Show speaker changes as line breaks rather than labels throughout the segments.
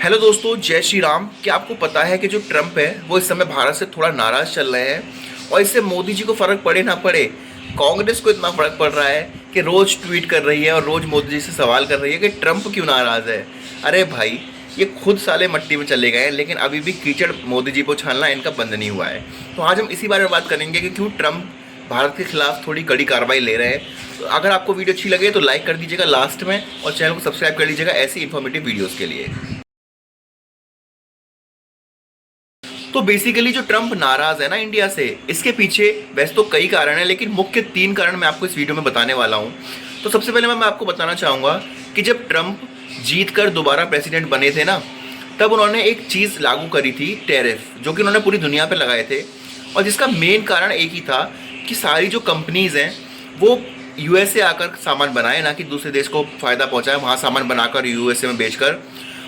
Hello दोस्तों, जय श्री राम। क्या आपको पता है कि जो ट्रम्प है वो इस समय भारत से थोड़ा नाराज़ चल रहे हैं और इससे मोदी जी को फ़र्क पड़े ना पड़े, कांग्रेस को इतना फ़र्क पड़ रहा है कि रोज़ ट्वीट कर रही है और रोज़ मोदी जी से सवाल कर रही है कि ट्रम्प क्यों नाराज़ है। अरे भाई, ये खुद साले मट्टी में चले गए हैं लेकिन अभी भी कीचड़ मोदी जी को उछालना इनका बंद नहीं हुआ है। तो आज हम इसी बारे में बात करेंगे कि क्यों ट्रम्प भारत के खिलाफ थोड़ी कड़ी कार्रवाई ले रहे हैं। तो अगर आपको वीडियो अच्छी लगे तो लाइक कर दीजिएगा लास्ट में और चैनल को सब्सक्राइब कर लीजिएगा ऐसी इन्फॉर्मेटिव वीडियोज़ के लिए। तो बेसिकली जो ट्रम्प नाराज है ना इंडिया से, इसके पीछे वैसे तो कई कारण हैं लेकिन मुख्य 3 कारण मैं आपको इस वीडियो में बताने वाला हूं। तो सबसे पहले मैं आपको बताना चाहूँगा कि जब ट्रम्प जीत कर दोबारा प्रेसिडेंट बने थे ना, तब उन्होंने एक चीज़ लागू करी थी, टैरिफ, जो कि उन्होंने पूरी दुनिया पर लगाए थे और जिसका मेन कारण एक ही था कि सारी जो कंपनीज़ हैं वो यूएसए आकर सामान बनाए, ना कि दूसरे देश को फ़ायदा पहुँचाए, वहाँ सामान बनाकर यूएसए में बेचकर।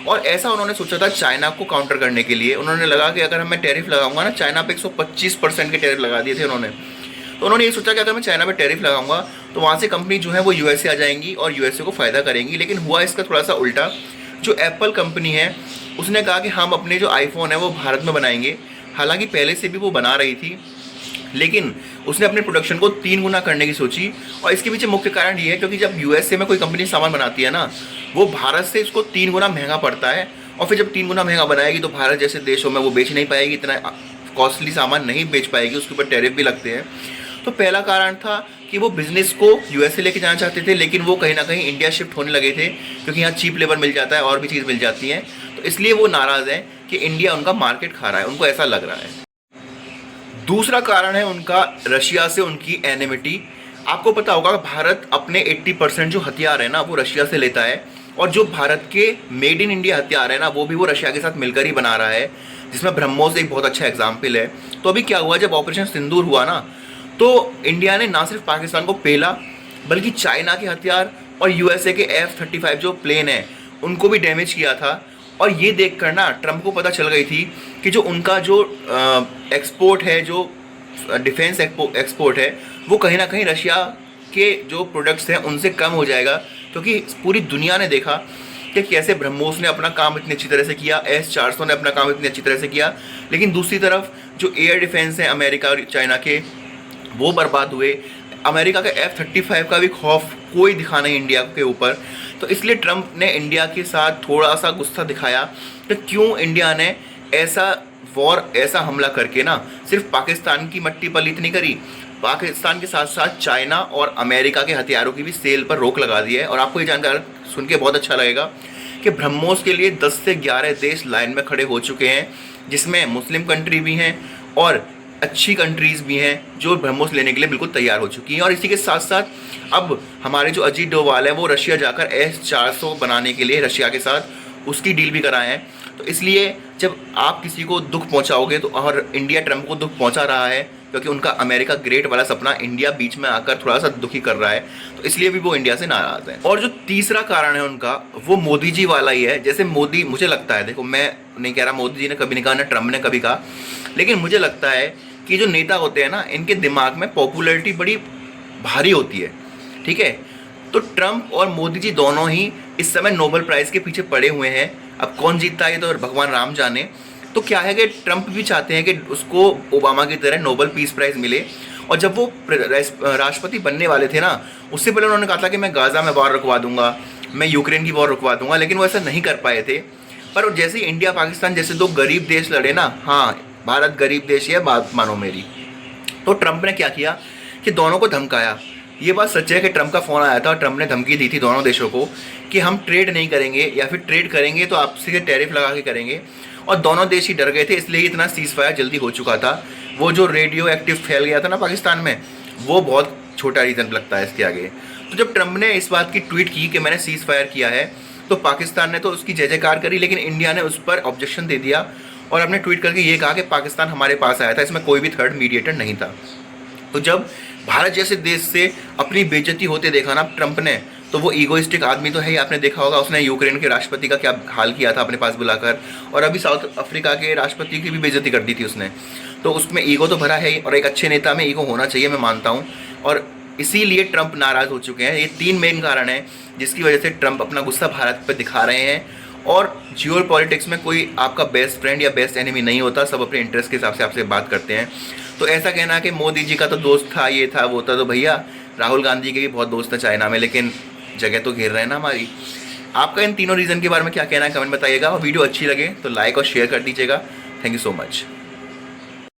और ऐसा उन्होंने सोचा था चाइना को काउंटर करने के लिए। उन्होंने लगा कि अगर मैं टैरिफ लगाऊंगा ना, चाइना पे 125% के टैरिफ लगा दिए थे उन्होंने। तो उन्होंने ये सोचा कि अगर मैं चाइना पे टैरिफ लगाऊंगा तो वहाँ से कंपनी जो है वो यूएसए आ जाएंगी और यूएसए को फ़ायदा करेंगी। लेकिन हुआ इसका थोड़ा सा उल्टा। जो एप्पल कंपनी है उसने कहा कि हम अपने जो आईफोन है वो भारत में बनाएंगे। हालांकि पहले से भी वो बना रही थी, लेकिन उसने अपने प्रोडक्शन को 3 गुना करने की सोची। और इसके पीछे मुख्य कारण ये है क्योंकि जब यूएसए में कोई कंपनी सामान बनाती है ना, वो भारत से इसको 3 गुना महंगा पड़ता है। और फिर जब 3 गुना महंगा बनाएगी तो भारत जैसे देशों में वो बेच नहीं पाएगी, इतना कॉस्टली सामान नहीं बेच पाएगी, उसके ऊपर टैरिफ भी लगते हैं। तो पहला कारण था कि वो बिज़नेस को यूएसए लेके जाना चाहते थे, लेकिन वो कहीं ना कहीं इंडिया शिफ्ट होने लगे थे क्योंकि यहाँ चीप लेबर मिल जाता है और भी चीज़ मिल जाती है। तो इसलिए वो नाराज़ हैं कि इंडिया उनका मार्केट खा रहा है, उनको ऐसा लग रहा है। दूसरा कारण है उनका रशिया से उनकी एनिमिटी। आपको पता होगा भारत अपने 80% जो हथियार है ना वो रशिया से लेता है, और जो भारत के मेड इन इंडिया हथियार है ना वो भी वो रशिया के साथ मिलकर ही बना रहा है, जिसमें ब्रह्मोस एक बहुत अच्छा एग्जाम्पल है। तो अभी क्या हुआ, जब ऑपरेशन सिंदूर हुआ ना, तो इंडिया ने ना सिर्फ पाकिस्तान को पेला बल्कि चाइना के हथियार और यूएसए के F-35 जो प्लेन है उनको भी डैमेज किया था। और ये देख कर ना ट्रम्प को पता चल गई थी कि जो उनका जो एक्सपोर्ट है, जो डिफेंस एक्सपोर्ट है, वो कहीं ना कहीं रशिया के जो प्रोडक्ट्स हैं उनसे कम हो जाएगा। क्योंकि पूरी दुनिया ने देखा कि कैसे ब्रह्मोस ने अपना काम इतनी अच्छी तरह से किया, S-400 ने अपना काम इतनी अच्छी तरह से किया, लेकिन दूसरी तरफ जो एयर डिफेंस है अमेरिका और चाइना के, वो बर्बाद हुए। अमेरिका का F-35 का भी खौफ कोई दिखा नहीं इंडिया के ऊपर। तो इसलिए ट्रम्प ने इंडिया के साथ थोड़ा सा गुस्सा दिखाया कि क्यों इंडिया ने ऐसा वॉर, ऐसा हमला करके ना सिर्फ पाकिस्तान की मट्टी पलीत नहीं करी, पाकिस्तान के साथ साथ चाइना और अमेरिका के हथियारों की भी सेल पर रोक लगा दी है। और आपको ये जानकर सुन के बहुत अच्छा लगेगा कि ब्रह्मोस के लिए 10 से 11 देश लाइन में खड़े हो चुके हैं, जिसमें मुस्लिम कंट्री भी हैं और अच्छी कंट्रीज़ भी हैं जो ब्रह्मोस लेने के लिए बिल्कुल तैयार हो चुकी हैं। और इसी के साथ साथ अब हमारे जो अजीत डोभाल है वो रशिया जाकर S-400 बनाने के लिए रशिया के साथ उसकी डील भी कराए हैं। तो इसलिए जब आप किसी को दुख पहुंचाओगे तो, और इंडिया ट्रम्प को दुख पहुंचा रहा है क्योंकि उनका अमेरिका ग्रेट वाला सपना इंडिया बीच में आकर थोड़ा सा दुखी कर रहा है, तो इसलिए भी वो इंडिया से नाराज़ है। और जो तीसरा कारण है उनका, वो मोदी जी वाला ही है। जैसे मोदी, मुझे लगता है, देखो मैं नहीं कह रहा मोदी जी ने कभी नहीं कहा, ना ट्रम्प ने कभी कहा, लेकिन मुझे लगता है कि जो नेता होते हैं ना, इनके दिमाग में पॉपुलैरिटी बड़ी भारी होती है, ठीक है। तो ट्रम्प और मोदी जी दोनों ही इस समय नोबेल प्राइज़ के पीछे पड़े हुए हैं। अब कौन जीतता है ये तो भगवान राम जाने। तो क्या है कि ट्रम्प भी चाहते हैं कि उसको ओबामा की तरह नोबेल पीस प्राइज़ मिले। और जब वो राष्ट्रपति बनने वाले थे ना, उससे पहले उन्होंने कहा था कि मैं गाज़ा में वॉर रुकवा दूंगा, मैं यूक्रेन की वॉर रुकवा दूंगा, लेकिन वो ऐसा नहीं कर पाए थे। पर जैसे ही इंडिया पाकिस्तान जैसे 2 गरीब देश लड़े ना, हाँ भारत गरीब देश है, बात मानो मेरी, तो ट्रम्प ने क्या किया कि दोनों को धमकाया। ये बात सच है कि ट्रम्प का फ़ोन आया था और ट्रम्प ने धमकी दी थी दोनों देशों को कि हम ट्रेड नहीं करेंगे, या फिर ट्रेड करेंगे तो आपसे टैरिफ लगा के करेंगे। और दोनों देश ही डर गए थे, इसलिए इतना सीज़ फायर जल्दी हो चुका था। वो जो रेडियो एक्टिव फैल गया था ना पाकिस्तान में, वो बहुत छोटा रीज़न लगता है इसके आगे। तो जब ट्रम्प ने इस बात की ट्वीट की कि मैंने सीज़ फायर किया है, तो पाकिस्तान ने तो उसकी जय जयकार करी, लेकिन इंडिया ने उस पर ऑब्जेक्शन दे दिया और अपने ट्वीट करके ये कहा कि पाकिस्तान हमारे पास आया था, इसमें कोई भी थर्ड मीडिएटर नहीं था। तो जब भारत जैसे देश से अपनी बेइज्जती होते देखा ना ट्रम्प ने, तो वो ईगोइस्टिक आदमी तो है ही, आपने देखा होगा उसने यूक्रेन के राष्ट्रपति का क्या हाल किया था अपने पास बुलाकर, और अभी साउथ अफ्रीका के राष्ट्रपति की भी बेइज्जती कर दी थी उसने। तो उसमें ईगो तो भरा है ही, और एक अच्छे नेता में ईगो होना चाहिए, मैं मानता हूँ। और इसीलिए ट्रम्प नाराज़ हो चुके हैं। ये 3 मेन कारण हैं जिसकी वजह से ट्रम्प अपना गुस्सा भारत पर दिखा रहे हैं और जियो पॉलिटिक्स में कोई आपका बेस्ट फ्रेंड या बेस्ट एनिमी नहीं होता, सब अपने इंटरेस्ट के हिसाब से आपसे बात करते हैं। तो ऐसा कहना कि मोदी जी का तो दोस्त था, ये था वो था, तो भैया राहुल गांधी के भी बहुत दोस्त हैं चाइना में, लेकिन जगह तो घेर रहे हैं ना हमारी। आपका इन तीनों रीज़न के बारे में क्या कहना है कमेंट बताइएगा, और वीडियो अच्छी लगे तो लाइक और शेयर कर दीजिएगा। Thank you so much.